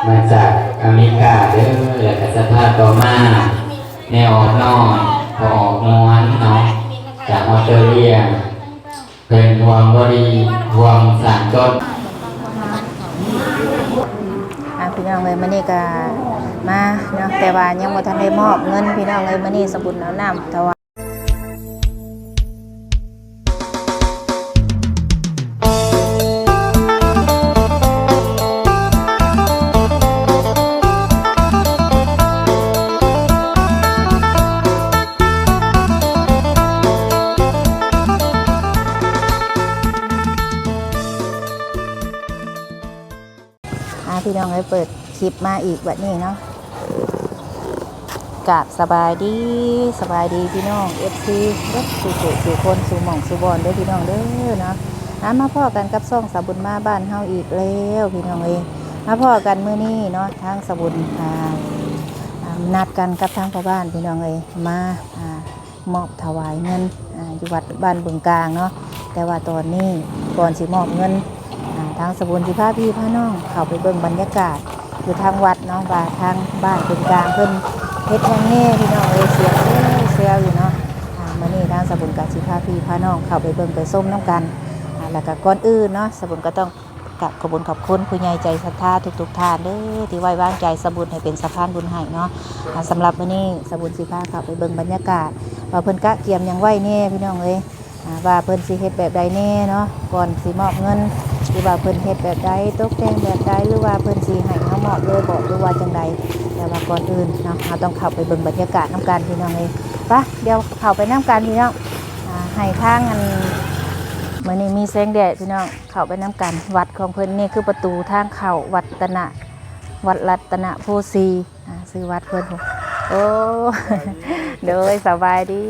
มาจากอเมริกาเด้อแล้วก็สภาพต่อมาแนวออกน้อยพอออกนวลเนาะจากออสเตรเลียเป็นห่วงบริห่วงสารจนพี่น้องเลยมื้อนี้ก็มาเนาะแต่ว่ายังบ่ทันได้มอบเงินพี่น้องเลยมื้อนี้สบุญเอาน้ำถวายพี่น้องเลยเปิดคลิปมาอีกแบบนี้เนาะกราบสบายดีพี่น้อง FC รักสู่คนสู่หม่องสู่บอลเด้อพี่น้องเด้อเนาะมาพ่อกันกับซ่องสาบุญมาบ้านเฮาอีกแล้วพี่น้องเอ้ยมาพ่อกันมื้อนี้เนาะทางสาบุญนัดกันกับทางพ่อบ้านพี่น้องเอ้ยมามอบถวายเงินอยู่วัดบ้านบึงกลางเนาะแต่ว่าตอนนี้ก่อนสิมอบเงินทางสบุญสิพาพี่พาน้องเข้าไปเบิ่งบรรยากาศอยู่ทางวัดเนาะว่าทางบ้านบึงกลางเพิ่นเฮ็ดยังแน่พี่น้องเอ้ยเสียงเซลอยู่เนาะมื้อนี้ทางสบุญกับสิพาพี่พาน้องเข้าไปเบิ่งไปส้มน้ำกันแล้วก็ก่อนอื่นเนาะสบุญก็ต้องขอบคุณผู้ใหญ่ใจศรัทธาทุกท่านเด้อที่ไว้วางใจสบุญให้เป็นสะพานบุญให้เนาะสำหรับมื้อนี้สบุญสิพาเข้าไปเบิ่งบรรยากาศว่าเพิ่นกะเกียมยังไหวแน่พี่น้องเอ้ยว่าเพิ่นสิเฮ็ดแบบใดแน่เนาะก่อนสิมอบเงินหรือว่าเพิ่นเฮ็ดแบบใดตกแต่งแบบใดหรือว่าเพิ่นสิให้เฮามอบเลยบอกหรือว่าจังใดแต่ว่าก่อนอื่นเนาะเราต้องเข้าไปเบิ่งบรรยากาศน้ำกันพี่น้องเอ้ยไปเดี๋ยวเข้าไปน้ำกันพี่น้องให้ทางอันมื้อนี้มีแสงแดดพี่น้องเข้าไปน้ำกันวัดของเพิ่นนี่คือประตูทางเข้าวัดรัตนโพสีชื่อวัดเพิ่นโอ้เด้อสบายดี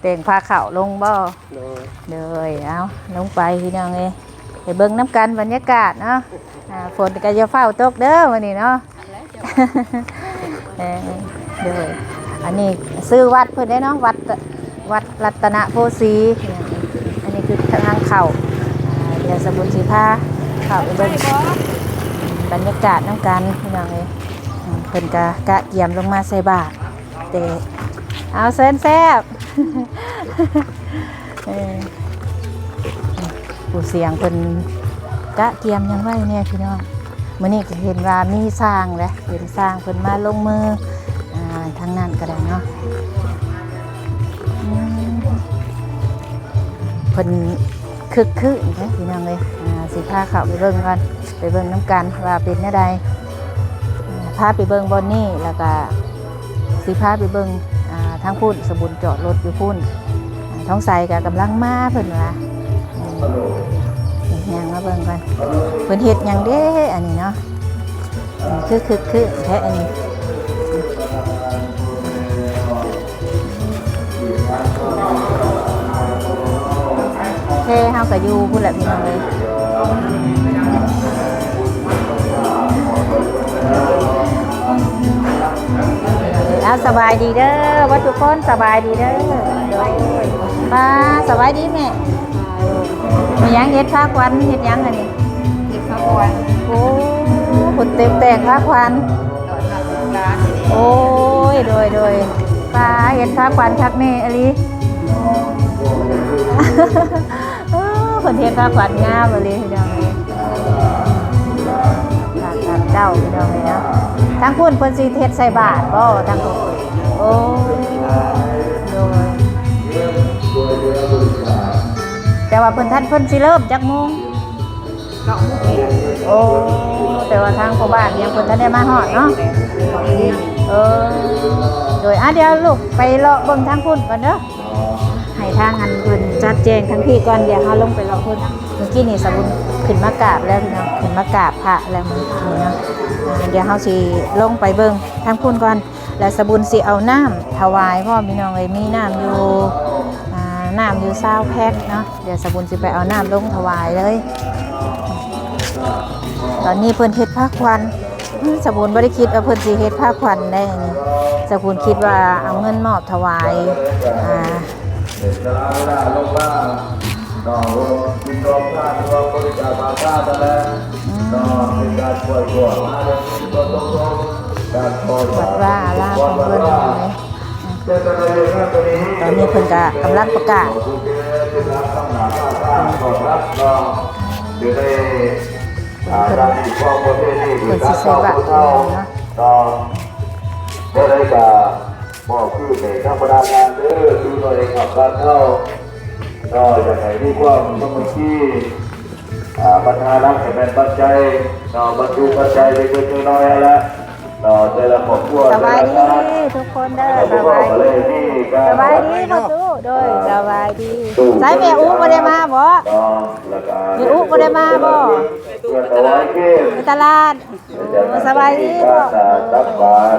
แต่งพาเข่าลงบ่เด้อเอาลงไปพี่น้องเอ้ยไปเบิ่งน้ำกันบรรยากาศเนาะฝนก็จะเฝ้าตกเด้อวันนี้เนาะเด้ออันนี้ซื้อวัดเพิ่นได้เนาะวัดรัตนโพสีอันนี้คือทางเข่าเดี๋ยวสบุญสีผ้าเข่าไปเบิ่งบรรยากาศน้ำกันพี่น้องเอ้ยเพิ่นกะเกี่ยมลงมาใส่บาตรแต่เอาเส้นแซ่บผู้เสียงเพิ่นกะเกี่ยมยังไว้เนี่ยพี่น้องมื้อนี้ก็เห็นว่ามีสร้างแล้วเห็นสร้างเพิ่นมาลงมือทางนั้นก็ได้เนาะเพิ่นคึกคืนนะพี่น้องเลยสิพาเข้าไปเบิ่งกันไปเบิ่งน้ำกันว่าเป็นแนวใดพาไปเบิ่งบอนนี่แล้วก็สิพาไปเบิ่งทางพุ่นสบุญจอดรถอยู่พุ่นท้องใสกับกำลังมาเพิ่นว่ายังมาเบิ่งกันเพิ่นเฮ็ดยังเด้อันนี้เนาะคือแท้อันนี้เฮ้เฮาก็อยู่พุ่นแหละพี่น้องเลยสบายดีเด้อวัดทุกคนสบายดีเด้อมาสบายดีแม่มียังเฮ็ดผ้าควันเฮ็ดยังอันนี้เฮ็ดผ้าควันโอ้ผลเต็มแตกผ้าควันโอ้ยโดยผ้าเฮ็ดผ้าควันทักแม่อลิผลเฮ็ดผ้าควันงามอลิพี่น้องทางเจ้าพี่น้องเลยนะทางพุ่นเพิ่นสิเฮ็ดใส่บาตรบ่ทางโอ้โดยแต่ว่าเพิ่นสิเริ่มจักโมงโอ้แต่ว่าทางพ่อบ้านยังเพิ่นทันได้มาฮอดเนาะโดยเดี๋ยวลูกไปเลาะเบิ่งทางพุ่นก่อนเด้อให้ทางอันเพิ่นจัดแจงทั้งพี่ก่อนเดี๋ยวเฮาลงไปเลาะพุ่นเมื่อกี้นี่สบุญขึ้นมากราบแล้วพี่น้องขึ้นมากราบพระแล้วมื้อนี้เนาะเดี๋ยวเฮาสิลงไปเบิ่งทางพุ่นก่อนแล้วสบุญสิเอาน้ำถวายพ่อพี่น้องเอ้ยมีน้ำอยู่20แพ็คเนาะเดี๋ยวสบุญสิไปเอาน้ำลงถวายเลยตอนนี้เพิ่นเฮ็ดผ้าควันสบุญบ่ได้คิดว่าเพิ่นสิเฮ็ดผ้าควันได้นี่สบุญคิดว่าเอาเงินมอบถวาย ก็มีกองท่าตัวบริการมาท่าแต่ละก็เป็นการปล่อยตัวมาเรื่องนี้ก็ต้องการปล่อย วัดว่าลาของเพิ่นเลยตอนนี้เพิ่นก็กำลังประกาศ อยู่ในการที่พ่อประเทศนี้ เพิ่นสิใส่บาตรเนาะ ก็ได้กับหมอคือในธรรมดางานเด้อดูหน่อยขับการเข้าก็อย่างไรที่ความต้องมีที่ปัญหารักเป็นปัจจัยบรรจุปัจจัยเล็กๆน้อยๆแล้วแต่ละครอบครัว สบายดีทุกคนเด้อสบายดีสบายดีพ่อตู้โดยสบายดีสายแม่อูบ่ได้มาบ่แม่อูบ่ได้มาบ่ไปตลาดสบายดีบ่ ตักบาต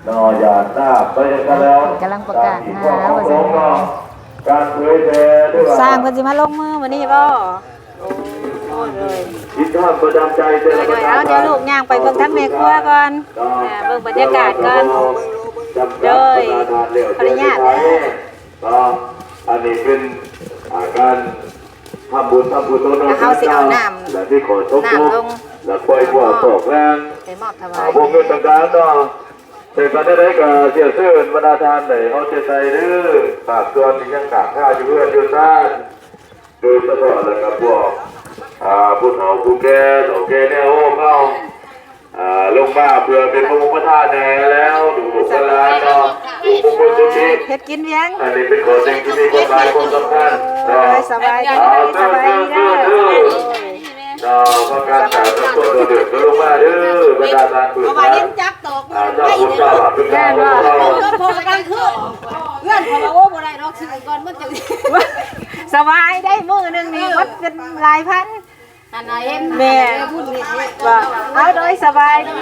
รยาหน้าไปกันแล้ว กำลังประกาศหาว่าสิ การเผยแพร่ด้วย สร้างเพิ่นสิมาลงมือวันนี้บ่โอ้เลย คิดทอดประจำใจเจอ เดี๋ยวลูกย่างไปเบิ่งทั้งแม่ครัวก่อนเบิ่งบรรยากาศก่อนโดยขออนุญาตนะ ก็อันนี้เป็นการทำบุญต้นและที่ขอชมและปล่อยบัวตกแรง ไปมอบถวาย พวกเงินต่างๆก็เสร็จกันได้กับเสียซื่อบรรดาทานไหนเขาจะใส่หรือฝากตัวที่ยังกางข้าอยู่เพื่อนอยู่ซ่านโดยเฉพาะเลยกับพวกผู้เฒ่าผู้แก่โอเคเนี่ยโอ้เข้าลงมาเพื่อเป็นพระมุขธาตุแน่แล้วดูบุคลาเนาะดูบุคคลทุกที เฮ็ดกินเลี้ยง อันนี้เป็นคนที่มีความหมายความสำคัญเนาะ สบายดีสบายดีเด้อ ประกาศจากตัวเดือดลงมาเด้อบรรดาทานปืน เอาไว้เล่นจักตก เจ้าคุณเจ้าเป็นการของเรา พอกันคือเพื่อนเขาบอกโอ้บ่ได้ดอกซื้อก่อนมันจะ สบายได้มื้อนึงนี่วัดเป็นหลายพัน อันไหนเห็น แม่ พูดนี่ ว่าเอาโดยสบายดี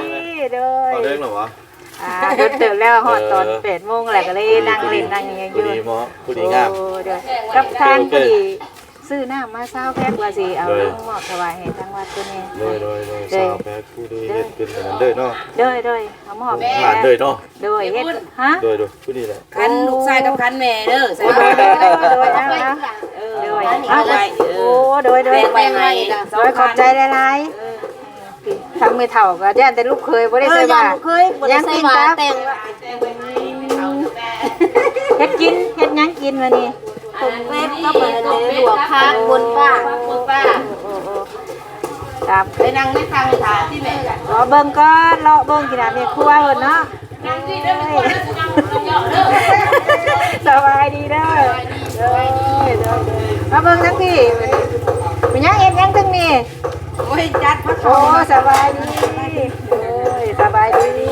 โดย เรื่องหรอวะ เดินตื่นแล้วฮอดตอน8:00นแหละก็เลยนั่งเล่นนั่งอย่าง ผู้ อยู่ ดีหมอผู้ดีงาม โอ้เดี๋ยวกับทางผู้ดีซื้อน้ำมา20แพ็คว่าสิเอาลงมอบถวายให้ทางวัดตัวนี้ โดยสาวแพ้ผู้ดีเฮ็ดเป็นอันนั้นเด้อเนาะ โดยเอามอบ ผ่านเด้อเนาะ โดยเฮ็ดฮะ โดยผู้ดีแหละ คันลูกชายกับคันแม่เด้อใส่ โดย ไป โดยเอาโดยเอาไว้โอ้โดย ไปให้ โดยขอบใจหลายๆทั้งไม่เท่าก็ย่านแต่ลูกเคยบ่ได้ใส่บาตร เคยบ่ได้ใส่บาตรแต่ง เฮ็ดกินเฮ็ดหยังกินวันนี้ ผมเว็บก็เปิดเลยหัวค้างบนป้าครับ ไปนั่งในทางถาที่แม่กัน รอเบิ่งก่อนรอเบิ่งกินน้ำเนี่ยครัวเพิ่นเนาะสบายดีเด้อมาเบิ่งทั้งพี่เป็นหยังเฮ็ดหยังทั้งนี้ โอ้ยจัดพัก โอ้สบายดีสบายดี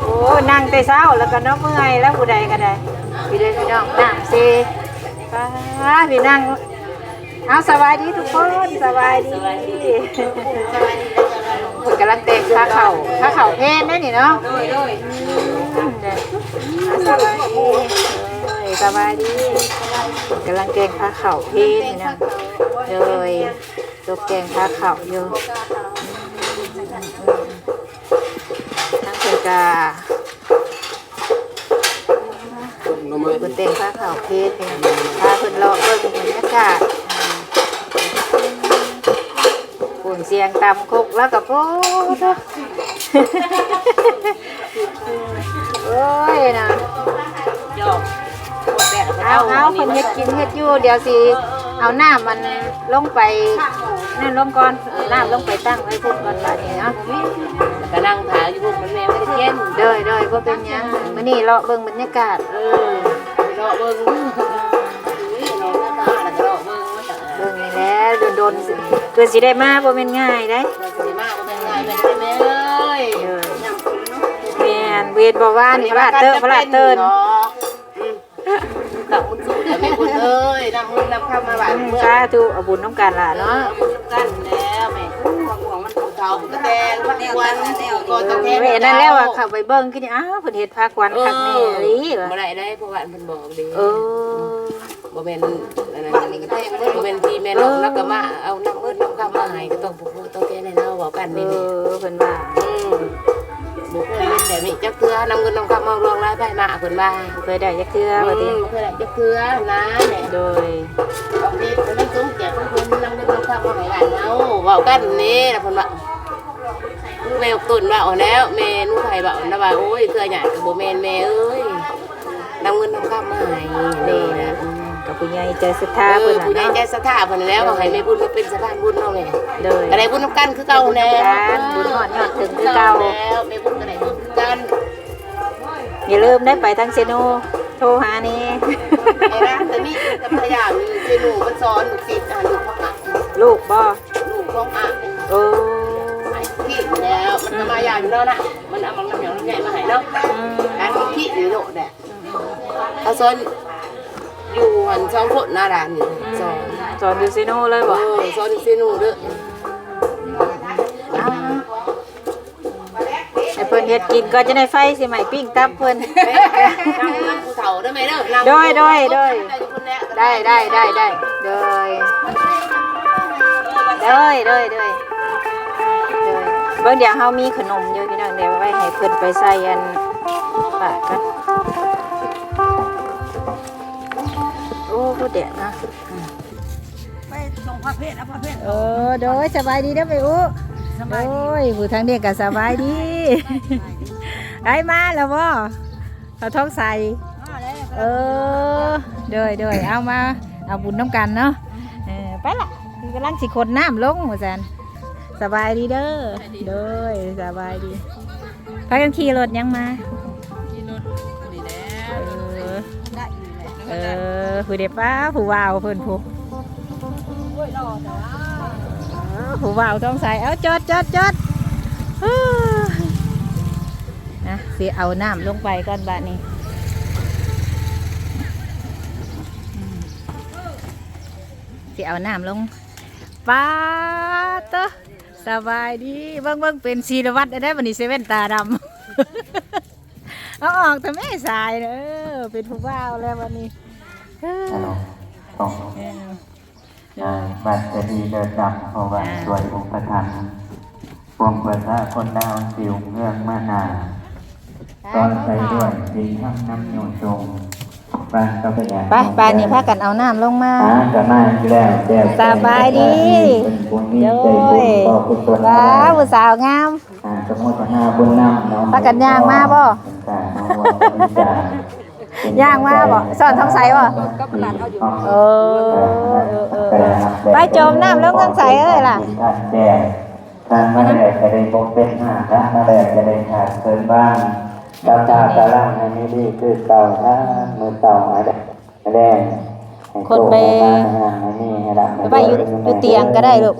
โอ้นั่งแต่เช้าแล้วก็เนาะเมื่อยแล้วผู้ใดก็ได้พี่เด้อพี่น้องนั่งสิพี่นั่งเอาสบายดีทุกคนสบายดีคนกำลังเตะขาเข่าเพนได้นี่เนาะสบายดีสบายดีกำลังเตะขาเข่าเพนนี่นะเลยตกแกงขาเข่าอยู่ทั้งเป็นกาเป็นเตะขาเข่าเพนนี่พาเพิ่นรอเบิ่งบรรยากาศฝุ่นเสียงตำคุกแล้วก็โอ้โอ้ยนะเอาคนเฮ็ดกินเฮ็ดอยู่เดี๋ยวสิเอาน้ำมันลงไปนั่นลงก่อนน้ำลงไปตั้งไว้พุ่นก่อนบาดนี้เนาะ ก็นั่งถาอยู่พวกมันแม่ไม่ได้เย็น เด้อบ่เป็นหยังมื้อนี้เลาะเบิ่งบรรยากาศ รอเบิ่งรอหน้าตาแล้วก็รอเบิ่งว่าจะ เบิ่งนี่แหละโดนๆคือสิได้มาบ่แม่นง่ายเด้ สิมาบ่เป็นไรเป็นแม่เอ้ย แม่นเวทบอกว่านี่พลาดเตอร์ กับคุณสูเดี๋ยวแม่คุณเอ้ยนำมือนำข้าวมาหวานเมื่อ สาธุเอาบุญน้ำกันล่ะเนาะ กันแล้วแม่ของมันเก่าตะแดงวันก่อนตะแดง เว้ยนั่นแล้วว่าเข้าไปเบิ่งกินอ้าวเพิ่นเฮ็ดพาควันคักแน่อีหลีว่ะ บ่ได้เพราะว่ามันบอกดี เออ บ่แม่นอันนั้นบ่แม่นที่แม่น้องแล้วก็มาเอาน้ำมืดน้ำข้าวมาให้ก็ต้องผู้ต้องแก้ในเราบอกกัน เอ นี่ อเพิ่นว่า บุกเล่นแบบนี้จักเทือนำเงินนำคำมองรองรายไปมาเพิ่นว่า เคยได้จักเทื่อบ่ติ เคยได้จักเทือนะแม่ โดย บางทีมันสูงแก่เพิ่นนำเงินนำคำมาให้หลานเฮาเว้ากันนี่นะเพิ่นว่าแม่ตุ่นว่าเอาแล้วแม่นูไผว่านะว่าโอ้ยเคยหยาดก็บ่แม่นแม่เอ้ยนำเงินนำคำมาให้นี่นะ กับผู้ใหญ่ใจศรัทธา เพิ่ เพิ่ น น น่ะ น่ะ ผู้ใหญ่ เนาะ ใจศรัทธาเพิ่นแล้วก็ให้แม่บุญมาเป็นสะพานบุญเนาะแม่ โดย ก็ได้บุญนำกันคือเก่าแน่ บุญฮอดยอดถึงคือเก่า แล้วแม่บุญก็ได้บุญคือกัน อย่าลืมได้ไปทางเซโนโทรหานี่ ไอ้ร้านแต่นี่กับพยายามเจนูมันสอนลูกศิษย์ลูกของอ่ะ ลูกบ่ ลูกของอ่ะ โอ้ ไอ้ขี้แล้วมันก็มายามอยู่แล้วนะมันเอามันน้ำเหนียวน้ำใหญ่มาให้เนาะการขี้นี่โลดแหละเขาสอนอยู่หัน2คนหน้าร้านนี่สอน สอนอยู่เซโนเลยบ่ สอนเจนูเด้อ ให้เพิ่นเฮ็ดกินก็จะได้ไฟสิใหม่ปิ้งตับเพิ่น นั่งผู้เฒ่าได้ไหมเด้อนั่ง ได้โดยเบิ่งเดี๋ยวเฮามีขนมอยู่พี่น้องเดี๋ยวไว้ให้เพิ่นไปใส่อันปากกันโอ้ผู้เด็ดนะ ไปส่งพระเพชรเอาพระเพชร โดยสบายดีเด้อไปอู้โอ้ยผู้ทางเด็กก็สบายดีได้มาแล้วบ่เขาท้องใส่โดยเอามาเอาบุญน้ำกันเนาะไปละคือกำลังสิคนน้ำลงหมดจันสบายดีเด้อโดยสบายดีพากันขี่รถยังมาผู้เด็กป้าผู้วาวเพิ่นผู้วาวต้องใส่เอาจอดนะสิเอาน้ำลงไปก่อนบ้านนี้สิเอาน้ำลงป้าเตอสบายดีเบิ่งเป็นศิลวัตรได้บัดนี้เซเว่นตาดำเอาออกแต่แม่สายเด้อเป็นผู้บ่าวแล้ววันนี้บัตรจะดีเดินดำเพราะว่าสวยองค์ประธานพวงเปิดละคนดาวสิวเงื่องมานาตอนใส่ด้วยดีทั้งน้ำหนุนตรงบ้านก็เป็นอย่างไปนี่พากันเอาน้ำลงมาจะมาแล้วสบายดีโดยว้าผู้สาวงามสมุทรนาบุญนำเนาะพากันย่างมาบ่ย่างมาบ่สอนท้องใสบ่ไปจมน้ำแล้วท้องใสล่ะทางมาแรกจะได้พบเป็นหาทางมาแรกจะได้ขาดเกินบ้างตาตาล่างอันนี้ดีคือเก่าถ้ามือเก่าอะไรแดงคนไปอยู่เตียงก็ได้ลูก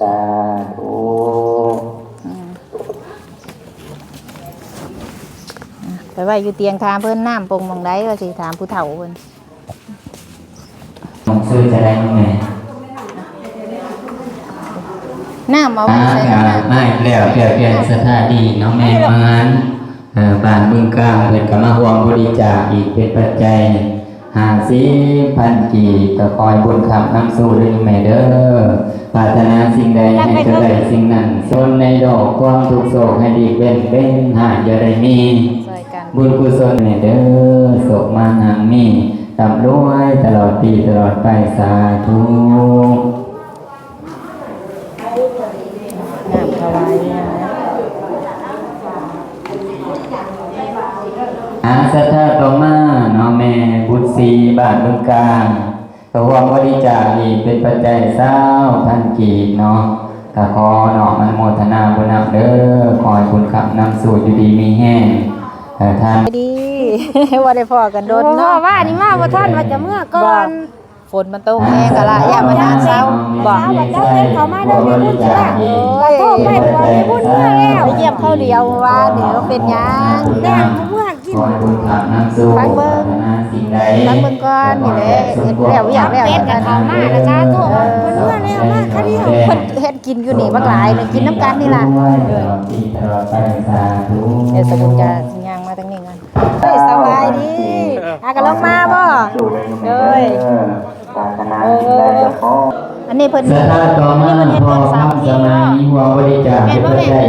ไปไว้อยู่เตียงถามเพิ่นน้ำปงมองได้ก็สิถามผู้เฒ่าเพิ่นผมซื้อจะได้ยังไงน้ำเอาไปใส่ไม่แล้วเปลี่ยนสถานที่น้องแม่มันบ้านเมืองกลางเพิ่นก็มาร่วมบริจาคอีกเป็นปัจจัย50,000 กีบต่อคอยบุญคำน้ำสู้ด้วยแม่เด้อปรารถนาสิ่งใดให้เจริญสิ่งนั้นส่วนในดอกความทุกโศกให้ดีเป็นหายอย่าได้มีบุญกุศลแม่เด้อโศกมาหังมีตำด้วยตลอดปีตลอดไปสาธุน้ำถวายเนี่ยสัทธาต่อมาน้องแม่บุตรศรีบ้านเมืองกลางตัวบริจาคอีกเป็นปัจจัย20,000 กีบเนาะก็ขอเนาะมันโมทนาบุญนำเด้อขอให้คุณขับนำสู่อยู่ดีมีแห้งท่านดีว่าได้พอกันโดนเนาะว่านี่มาว่าท่านว่าจะเมื่อก่อนฝนมันตกแห้งกะละอย่ามาทานเช้าบอกว่าเจ้าเล่นเขามาได้ไม่พูดจ้ะโทษไม่บอกไม่พูดเมื่อแล้วไปเยี่ยมเขาเดียวว่าเดี๋ยวเป็นยังแดงเมื่อกินฟังเบิ้งก่อนนี่แหละแล้วอยากแล้วเป็ดกับเขามาแล้วจ้าโทษมันเมื่อแล้วมาคดีคนเฮ็ดกินอยู่นี่บักหลายเลยกินน้ำกันนี่ล่ะเดี๋ยวสมุนจะย่างมาทางนี้กันสบายดีกันลงมาบ่เลยอันนี้เพิ่นสถานต่อมาพอครับสมัยหัวบริจาคเป็นปัจจัย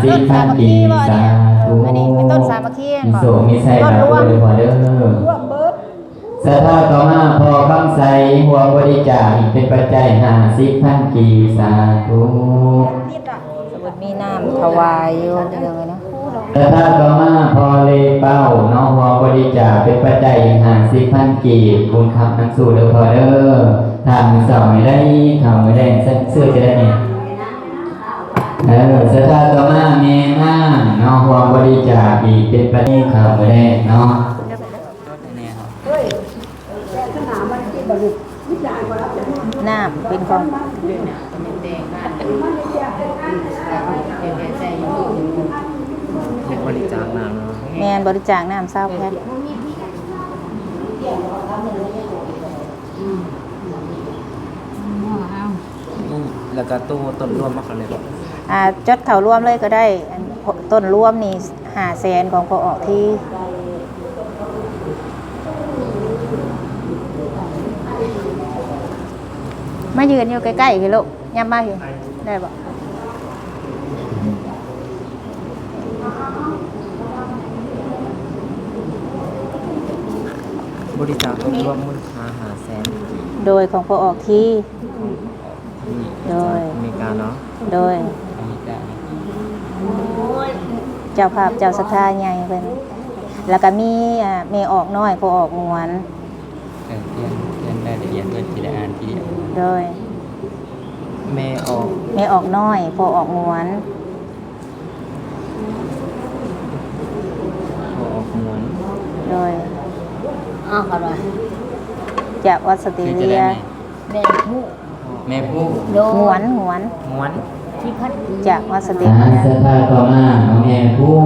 50,000 กีบสาธุ ธุ อันนี้เป็นต้นสามัคคี มี บ่ โสมีใส่ ต้น ดาว รวม เลยพอเด้อสถาต่อมาพอคำใสหัวบริจาคเป็นปัจจัย50,000กีสาธุ สมุดมีน้ำถวายอยู่เดี๋ยวนะ สถาต่อมาพอเลเป้าน้องหัวบริจาคเป็นปัจจัย50,000กีบุญคำทั้งสู่เด้อพอเด้อทางมือสองไม่ได้ทำไม่ได้เสื้อจะได้เนี่ยสถาต่อมาเมน่าน้องหัวบริจาคอีกเป็นปัจจัยข่าวไม่ได้เนาะ น้ำเป็นของ บริจาคน้ำเนาะ แมนบริจาคน้ำเศร้าแพทย์ แล้วก็ตู้ต้นร่วมมากเลยบอก จดเข่ารวมเลยก็ได้อันต้นรวมนี่500,000ของพอออกที่มายืนอยู่ใกล้ๆพี่ลูกย่ำมาอยู่ได้บ่ บริจาคต้นร่วมมูลค่า500,000 โดยของพอออกที่ โดย อเมริกาเนาะ โดย เจ้าภาพเจ้าศรัทธาใหญ่เป็นแล้วก็มีเมออกน้อยพอออกงวน เรียนรายละเอียดด้วยทีละอันทีเดียว โดย แม่ออก เมออกน้อยพอออกงวน พอออกหมวน โดย อ้าวครับว่า จากวัดสติเรีย แม่ผู้ แม่ผู้ งวน ม้วน ที่พัด จากวัดสติ สา เรีย สภาต่อมาน้องแม่ผู้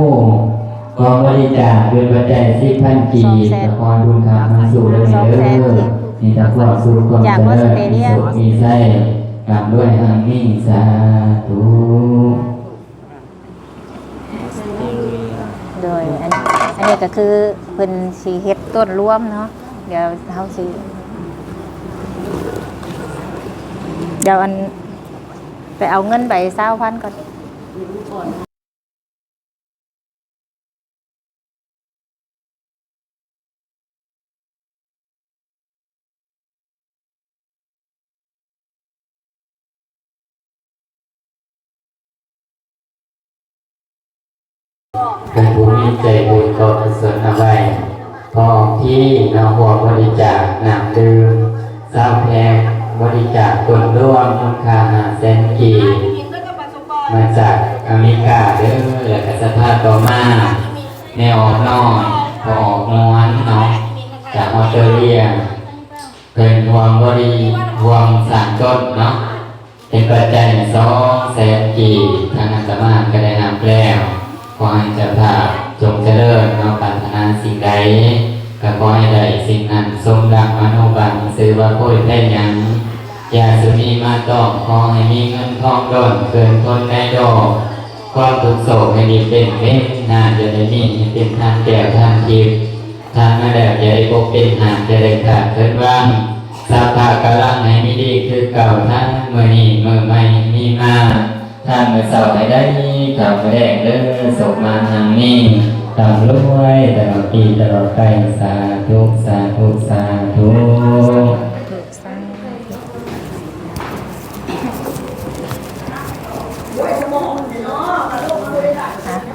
กองบริจาคเป็นปัจจัย10,000กีละครบุญคำมาสู่เลยเด้อมีแต่ความสุขความเจริญมีสุขมีไส้กำด้วยหังมิ่งสาธุ สเตเรีย โดยอันนี้ก็คือเป็นสีเฮ็ดต้นร่วมเนาะเดี๋ยวเขาสิเดี๋ยวอันไปเอาเงินไป20,000ก่อน เป็นผู้มีใจบุญก็กุศลเอาไว้พอที่น้องหัวบริจาคน้ำดื่มเศร้าแพงบริจาคต้นร่วมมูลค่า500,000กีมาจากอเมริกาเด้อและก็สภาต่อมาแนวออกน้อยพอออกนวลเนาะจากออสเตรเลียเป็นห่วงบริห่วงสามต้นเนาะเป็นปัจจัย200,000กีทางอาตมาก็ได้นำแล้วขอให้เจ้าภาพจงเจริญเนาะปรารถนาสิ่งใดก็ขอให้ได้สิ่งนั้นสมดังมโนบังซื้อว่าโพยได้หยังอย่าสุนีมาต้องขอให้มีเงินทองดอนเกินทนได้ดอกความทุกข์โศกให้ดีเป็นเว้นน่าจะได้มีให้เป็นทางแก้วทางทิพย์ทางมาแล้วอย่าได้พบเป็นหางจะได้ขาดเทินว่างสาภากำลังให้มีดีคือเก่าทั้งเมื่อนี้เมื่อใหม่มีมาถ้าเมื่อเสาร์ให้ได้ข่าวแรกเด้อส่งมาทางนี้ตามรวยตลอดปีตลอดไปสาธุสาธุสาธุ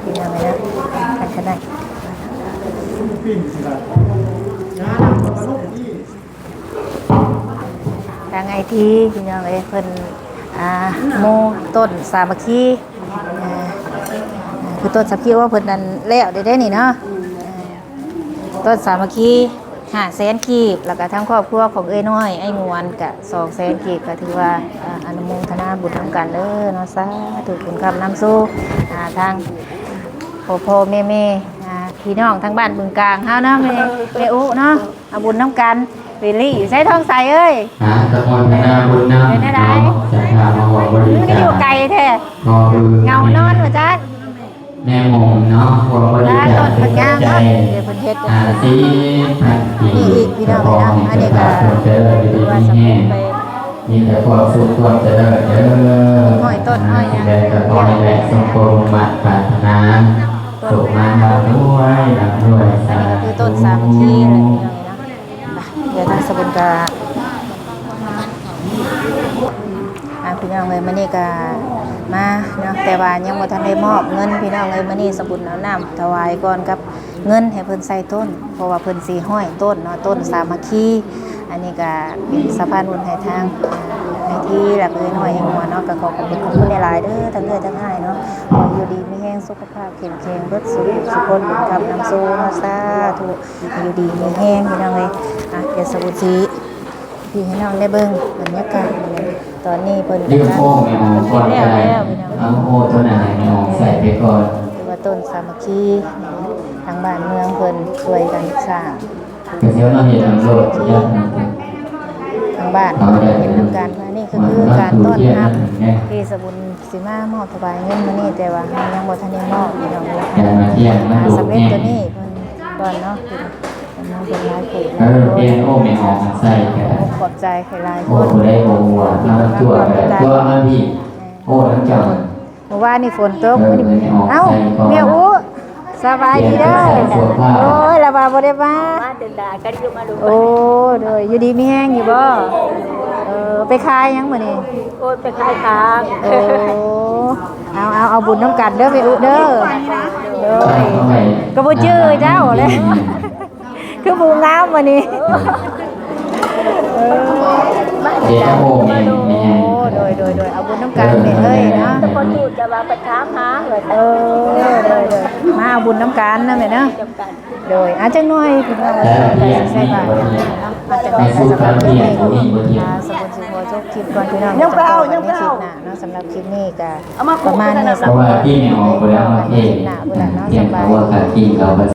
กินอะไรนะกันก็ได้ทางไอทีพี่น้องเอ้ยเพิ่นโมต้นสามัคคีคือต้นสามัคคีว่าเพิ่นนั้นแล้วได้นี่เนาะต้นสามัคคี500,000กีบแล้วก็ทั้งครอบครัวของเอ้ยน้อยไอ้งวนก็200,000กีบก็ถือว่าอนุโมทนาบุญทำกันเด้อเนาะสาธุคุณคำนำสู้ทางพ่อแม่พี่น้องทั้งบ้านบึงกลางเฮาเนาะแม่อุเนาะเอาบุญน้ำกันเวลี่ใช้ทองใสเอ้ย ตะมนพนาบุญนำจะพามาหัวบริ ไม่ได้ จา อยู่ ค ไกลแท้ พอคือ เงานอนว่าจัด แม่หมงเนาะหัวบริ ร้าน จา ต้ คน ผัก ใจ ย่างเนาะเดี๋ยวเพิ่นเฮ็ด 50,000กี นี่อีกพี่น้อง ขอ เนาะ ให้ อันนี้ เจ้า ก็ ภาพจงเจริญดี ว่า มี สำ แห้ เร็จ ง ไป มีแต่ความสุขความเจริญเด้อ ห้อยต้นห้อยหยัง สิ่งใดก็ขอให้ได้สมความมุ่งมั่นปรารถนาสุขมา ต้นสามัคคีอะไรพี่น้องเนาะเดี๋ยวทางสบุญกาพี่น้องเลยมื้อนี้ก็มาเนาะแต่ว่ายังบ่ทันได้มอบเงินพี่น้องเลยมื้อนี้สบุญเอาน้ำถวายก่อนกับเงินให้เพิ่นใส่ต้นเพราะว่าเพิ่นสิห้อยต้นเนาะต้นสามัคคีอันนี้ก็เป็นสะพานบุญให้ทางให้ที่หลักน้อยอย่างหัวเนาะก็ขอบคุณหลายๆเด้อทั้งเด้อทั้งง่ายเนาะขออยู่ดีมีแห้งสุขภาพแข็งแรงเบิดสุขคนทำน้ำสู้เนาะสาธุอยู่ดีมีแห้งพี่น้องเลยเดี๋ยวสบุญสิพี่ให้น้องได้เบิ่งบรรยากาศตอนนี้เพิ่น ยืมโอ้ไม่ออกก่อนก็ได้เอาโอ้ตัวไหนไม่ออกใส่ไปก่อน ว่าต้นสามัคคีทางบ้านเมืองเพิ่นช่วยกันสร้าง เดี๋ยวเราเห็นโลดยัน ทางบ้านเป็นนำการมานี่คือการต้อนรับที่สบุญสิมามอบถวายเงินมานี่แต่ว่ายังบ่ทันได้มอบพี่น้องเลย อย่ามาเที่ยงมาดู สำเร็จ เนี่ย ตัวนี้เพิ่นก่อนเนาะเป็นน้องเป็นหลายผู้ เปลี่ยนโอ้ไม่ออกใส่กัน ขอบใจให้หลายค โอ้ น ได้โอ้หัวมาตัวแบบตัวมาพี่โอ้ทั้งเจ้า เมื่อวานนี่ฝนตกเอ้าเมียอูสบายดีเด้อโอ้ยละบาบ่ได้มาโอ้โดยอยู่ดีมีแห้งอยู่บ่ไปขายยังมื้อนี้ โอ้ยไปขายทาง โอ้เอาบุญน้ำกันเด้อไปอุเด้อโดยก็บ่ชื่อเจ้าเลยคือบูงามมื้อนี้ เดี๋ยวโอ้ไม่ไม่ โอ้โดยเอาบุญน้ำกันไปเอ้ยเนาะ คนอยู่จะมาประชามหาเลย โดยมาเอาบุญน้ำกันนะแม่เนาะ จำกัน โดยจังหน่อยพี่น้องใช่ป่ะอาจจะได้สำหรับคลิปนี้สมบูรณ์สิขอจบคลิปก่อนพี่น้องยังไปเอาในคลิปหน้าเนาะสำหรับคลิปนี้ก็ประมาณนี้ เพราะว่าพี่ไม่ออกไปแล้วเองเตรียมตัวกับพี่เรา